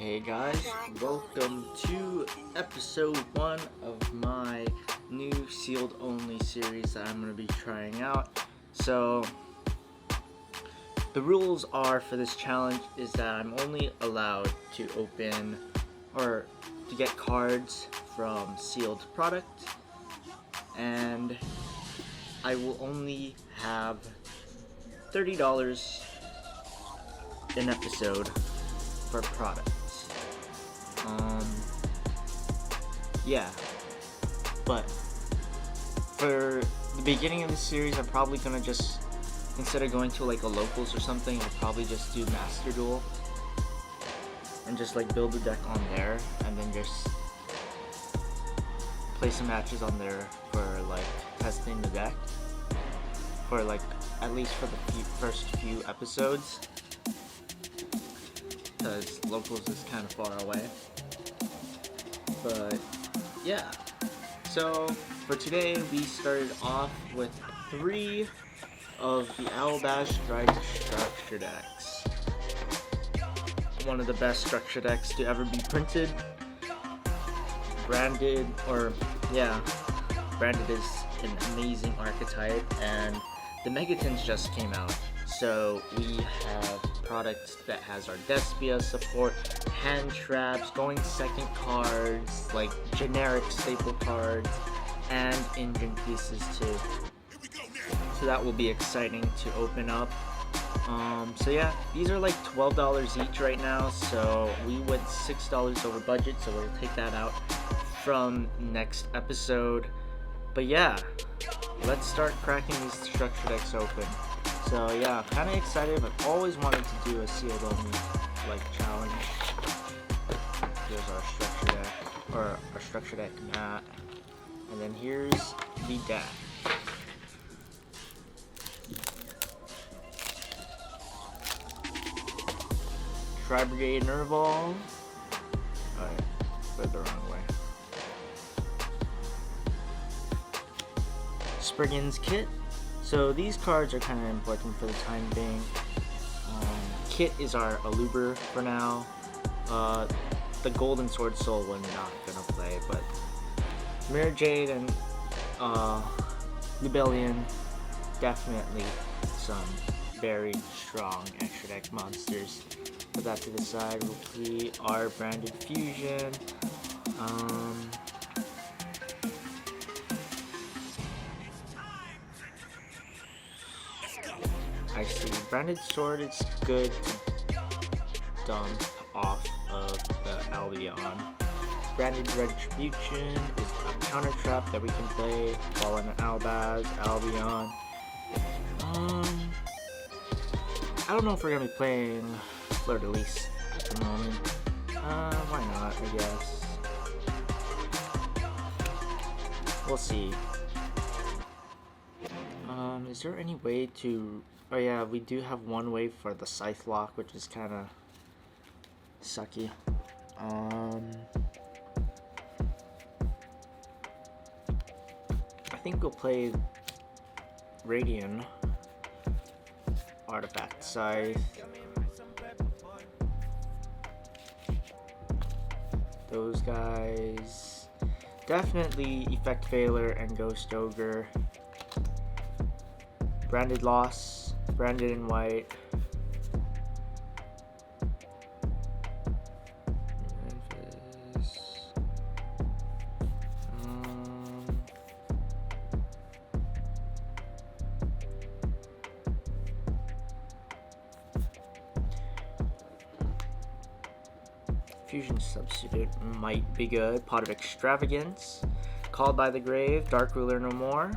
Hey guys, welcome to episode 1 of my new sealed only series that I'm going to be trying out. So, the rules are for this challenge is that I'm only allowed to open or to get cards from sealed product, and I will only have $30 an episode for products. Yeah, but for the beginning of the series, I'm probably gonna just, instead of going to like a locals or something, I'll probably just do Master Duel and just like build a deck on there, and then just play some matches on there for like testing the deck for like at least for the first few episodes, because locals is kind of far away. But yeah, so for today we started off with 3 of the Owlbash Strike structure decks. One of the best structure decks to ever be printed. Branded is an amazing archetype, and the Megatons just came out. So we have products that has our Despia support, hand traps, going second cards, like generic staple cards, and engine pieces too. So that will be exciting to open up. So yeah, these are like $12 each right now, so we went $6 over budget, so we'll take that out from next episode. But yeah, let's start cracking these structure decks open. So yeah, kind of excited. I've always wanted to do a sealed only like challenge. Here's our structure deck, or our structure deck mat, and then here's the deck. Tri-Brigade Nervball. Alright, read the wrong way. Spriggan's Kit. So these cards are kind of important for the time being. Kit is our Aluber for now. The Golden Sword Soul we're not gonna play, but Mirror Jade and Libellion, definitely some very strong extra deck monsters. Put that to the side. We'll play our Branded Fusion. I see. Branded Sword is good to dump off of the Albion. Branded Retribution is a counter trap that we can play while in an Albaz, Albion. I don't know if we're gonna be playing Fleur de Lis at the moment. Why not, I guess. We'll see. Is there any way to... Oh yeah, we do have one way for the Scythe Lock, which is kind of sucky. I think we'll play Radiant Artifact Scythe. Those guys. Definitely Effect Veiler and Ghost Ogre. Branded Loss, Branded in white. Memphis. Fusion Substitute might be good. Pot of Extravagance. Called by the Grave, Dark Ruler no more.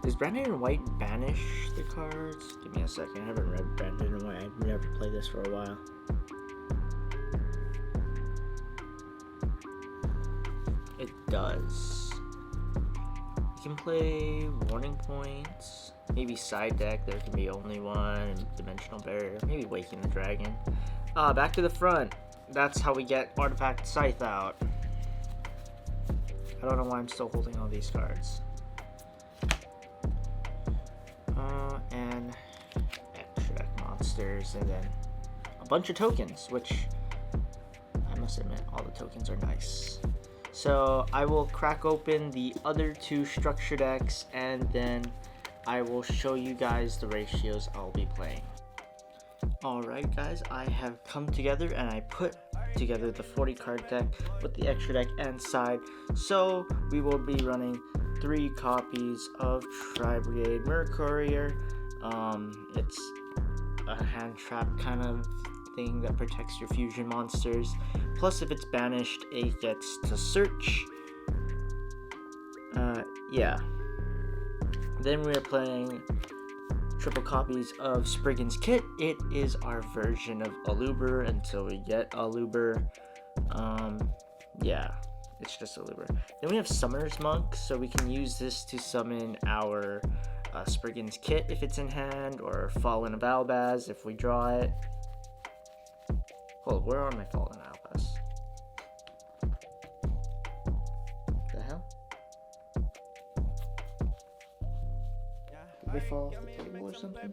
Does Branded in White banish the cards? Give me a second. I haven't read Branded in White. I've never played this for a while. It does. You can play Warning Points. Maybe side deck. There can be only one. Dimensional Barrier. Maybe Waking the Dragon. Back to the front. that's how we get Artifact Scythe out. I don't know why I'm still holding all these cards. And extra deck monsters, and then a bunch of tokens, which I must admit, all the tokens are nice. So I will crack open the other two structure decks, and then I will show you guys the ratios I'll be playing. Alright guys, I have come together and I put together the 40 card deck with the extra deck and side. So we will be running 3 copies of Tri-Brigade Mirror Courier. It's a hand trap kind of thing that protects your fusion monsters. Plus, if it's banished, it gets to search. Yeah. Then we are playing triple copies of Spriggan's Kit. It is our version of Aluber until we get Aluber. Yeah, it's just Aluber. Then we have Summoner's Monk, so we can use this to summon our Spriggan's Kit if it's in hand, or Fallen of Albaz if we draw it. Hold, where are my Fallen Albaz? The hell? Did they fall off the table or something?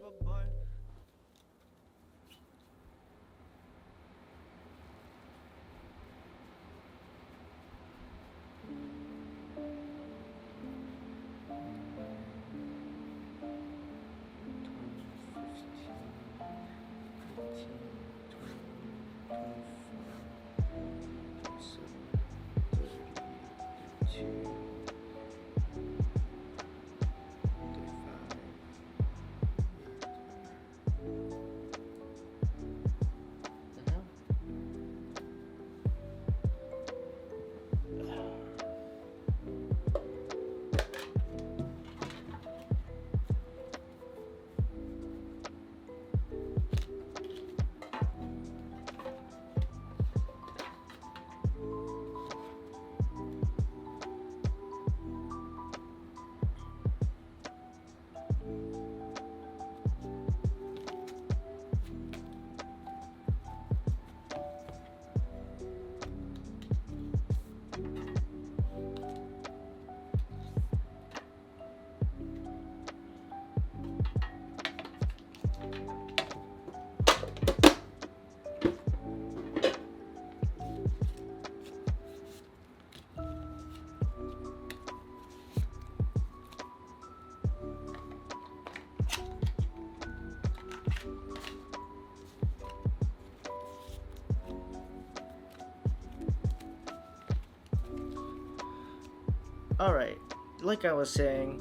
Alright, like I was saying,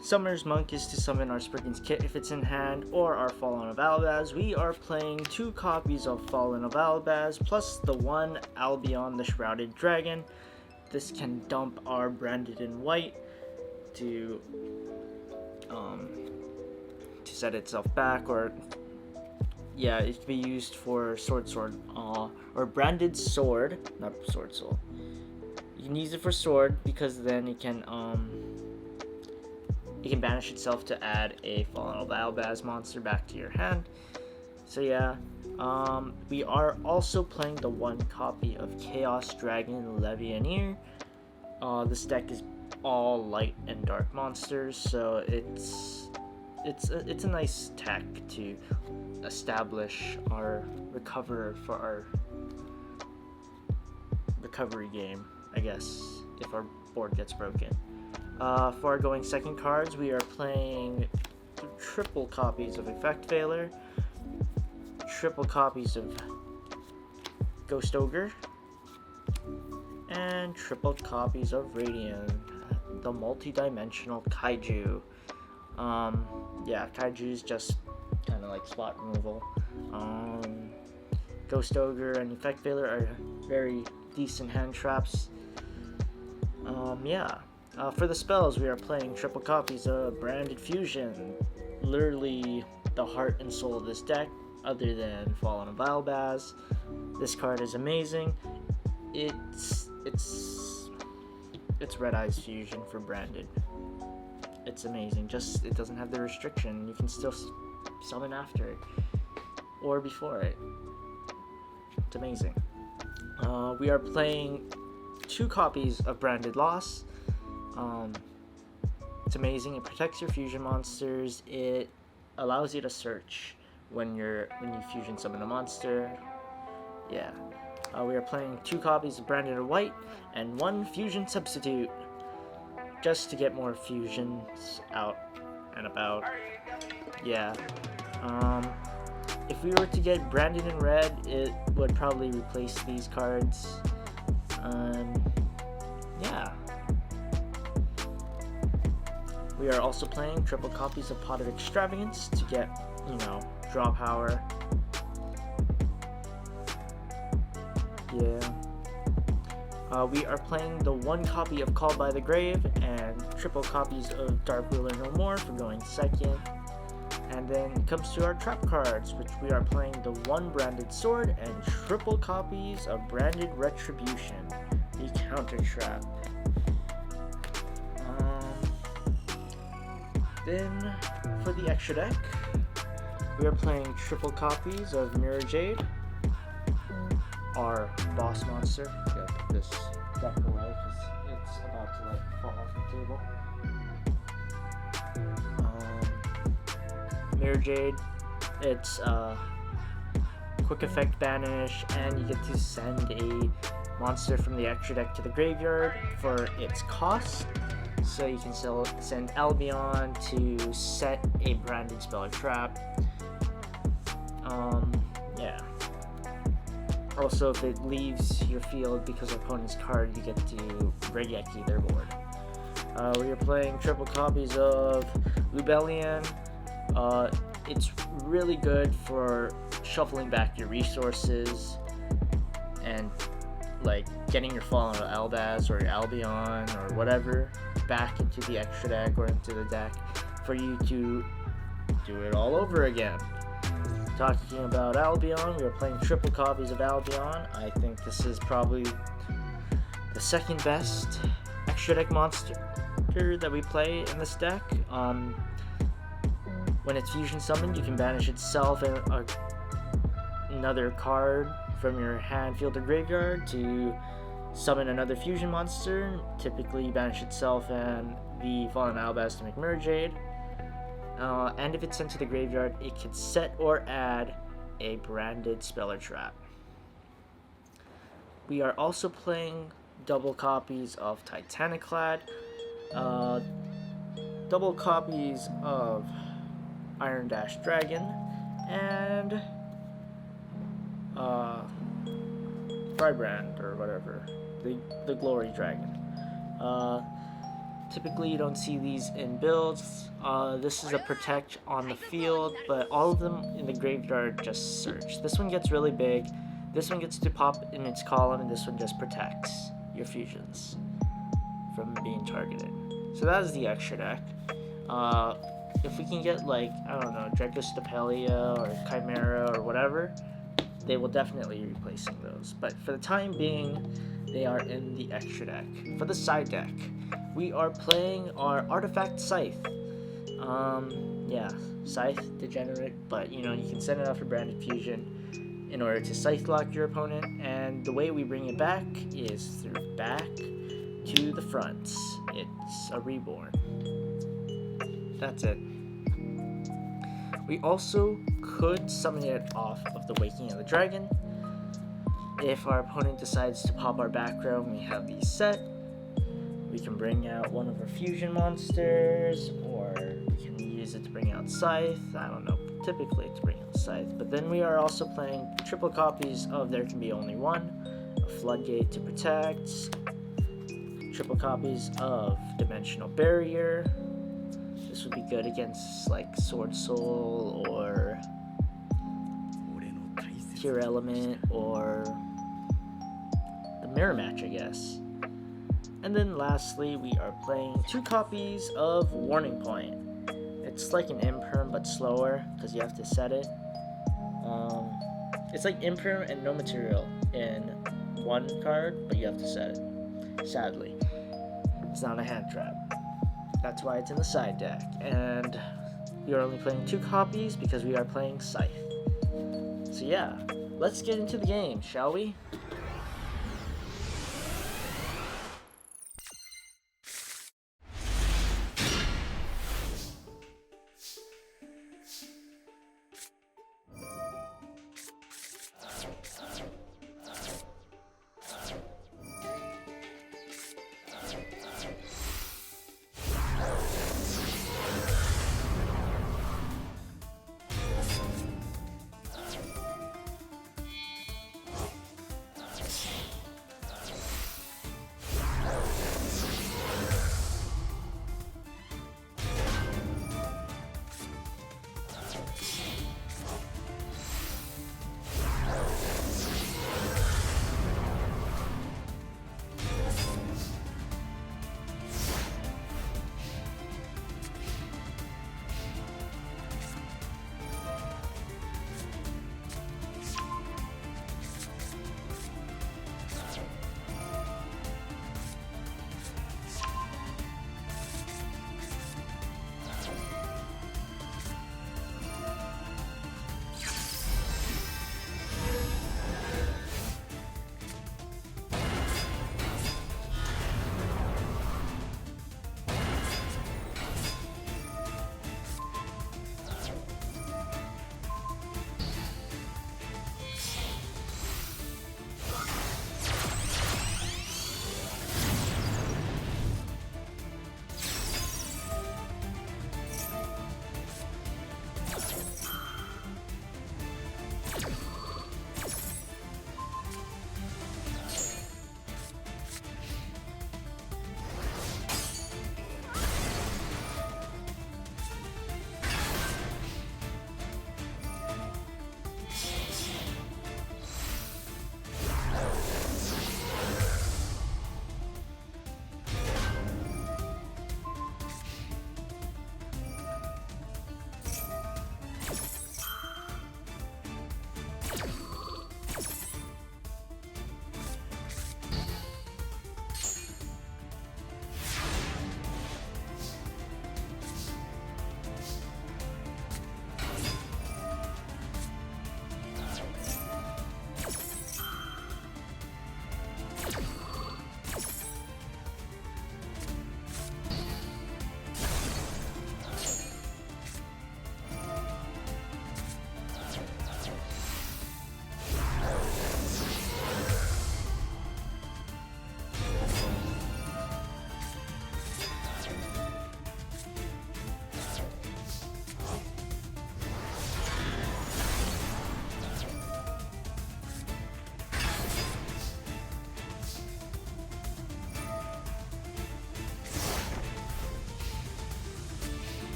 Summoner's Monk is to summon our Spriggan's Kit if it's in hand, or our Fallen of Albaz. We are playing 2 copies of Fallen of Albaz, plus the 1 Albion the Shrouded Dragon. This can dump our Branded in White to set itself back, or yeah, it can be used for Sword, or Branded Sword, not Sword Soul. You can use it for Sword because then it can banish itself to add a Fallen of Albaz monster back to your hand. So yeah, we are also playing the 1 copy of Chaos Dragon Levianeer. This deck is all light and dark monsters, so it's a nice tech to establish our recovery game, I guess, if our board gets broken. For our going second cards, we are playing triple copies of Effect Veiler, triple copies of Ghost Ogre, and triple copies of Radiant, the multi-dimensional Kaiju. Yeah, Kaiju is just kind of like spot removal. Ghost Ogre and Effect Veiler are very decent hand traps. Yeah. For the spells, we are playing triple copies of Branded Fusion, literally the heart and soul of this deck, other than Fallen of Albaz. This card is amazing. It's Red Eyes Fusion for Branded. It's amazing. Just it doesn't have the restriction. You can still summon after it or before it. It's amazing. We are playing 2 copies of Branded Loss. It's amazing. It protects your fusion monsters. It allows you to search when you fusion summon a monster. Yeah. We are playing 2 copies of Branded White and 1 fusion substitute, just to get more fusions out and about. Yeah. If we were to get Branded in red, it would probably replace these cards. Yeah. We are also playing triple copies of Pot of Extravagance to get, draw power. Yeah. We are playing the 1 copy of Called by the Grave and triple copies of Dark Ruler No More for going second. And then it comes to our trap cards, which we are playing the 1 Branded Sword and triple copies of Branded Retribution, the counter trap. Then for the extra deck, we are playing triple copies of Mirror Jade, our boss monster. Gotta put this deck away because it's about to fall off the table. Mirror Jade, it's quick effect banish, and you get to send a monster from the extra deck to the graveyard for its cost. So you can send Albion to set a branded spell or trap. Yeah. Also, if it leaves your field because of opponent's card, you get to Regeki their board. We are playing triple copies of Lubellion. It's really good for shuffling back your resources and getting your Fallen Albaz or your Albion or whatever back into the extra deck or into the deck for you to do it all over again. Talking about Albion, we are playing triple copies of Albion. I think this is probably the second best extra deck monster that we play in this deck. When it's fusion summoned, you can banish itself and another card from your hand, field, or graveyard to summon another fusion monster. Typically banish itself and the Fallen Albaz to make Mirror Jade. And if it's sent to the graveyard, it can set or add a branded spell or trap. We are also playing double copies of Titaniclad, double copies of Iron Dash Dragon, and Firebrand or whatever, the Glory Dragon. Typically you don't see these in builds. This is a protect on the field, but all of them in the graveyard just search. This one gets really big, this one gets to pop in its column, and this one just protects your fusions from being targeted. So that is the extra deck. If we can get Dracostapelia or Chimera or whatever, they will definitely be replacing those. But for the time being, they are in the extra deck. For the side deck, we are playing our Artifact Scythe. Scythe, degenerate, but you can send it off for Branded Fusion in order to Scythe lock your opponent, and the way we bring it back is through back to the front. It's a reborn. That's it. We also could summon it off of the Waking of the Dragon. If our opponent decides to pop our back row and we have these set, we can bring out one of our fusion monsters, or we can use it to bring out Scythe. I don't know, typically to bring out Scythe. But then we are also playing triple copies of There Can Be Only One, a Floodgate to protect, triple copies of Dimensional Barrier. This would be good against Sword Soul or Tear Element or the Mirror Match, I guess. And then lastly, we are playing 2 copies of Warning Point. It's like an Imperm but slower because you have to set it. It's like Imperm and no material in one card, but you have to set it. Sadly, it's not a hand trap. That's why it's in the side deck. And we are only playing 2 copies because we are playing Scythe. So yeah, let's get into the game, shall we?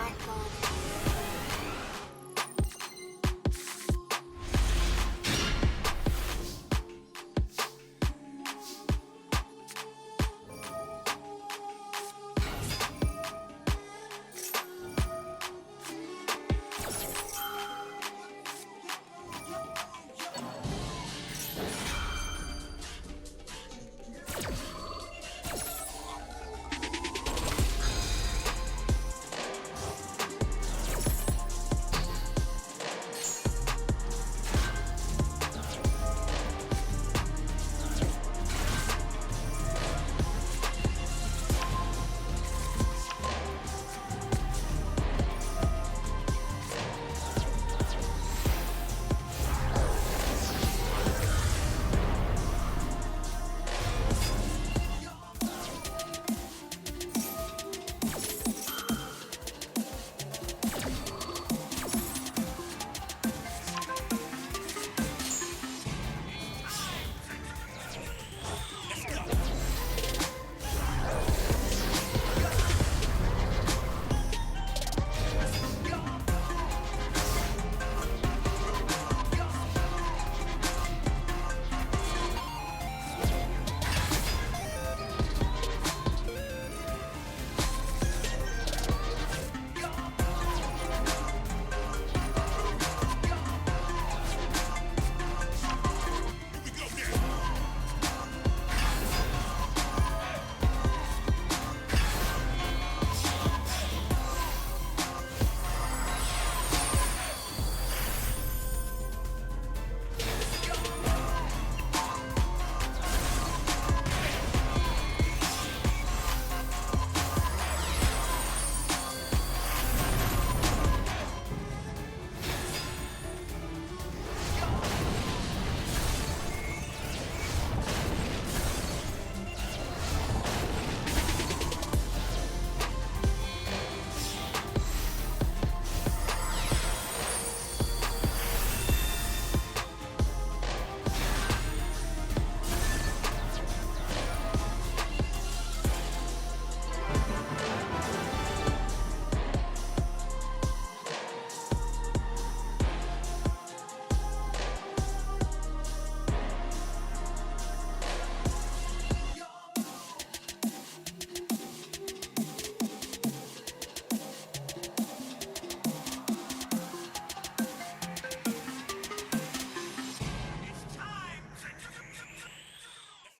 Dark mode.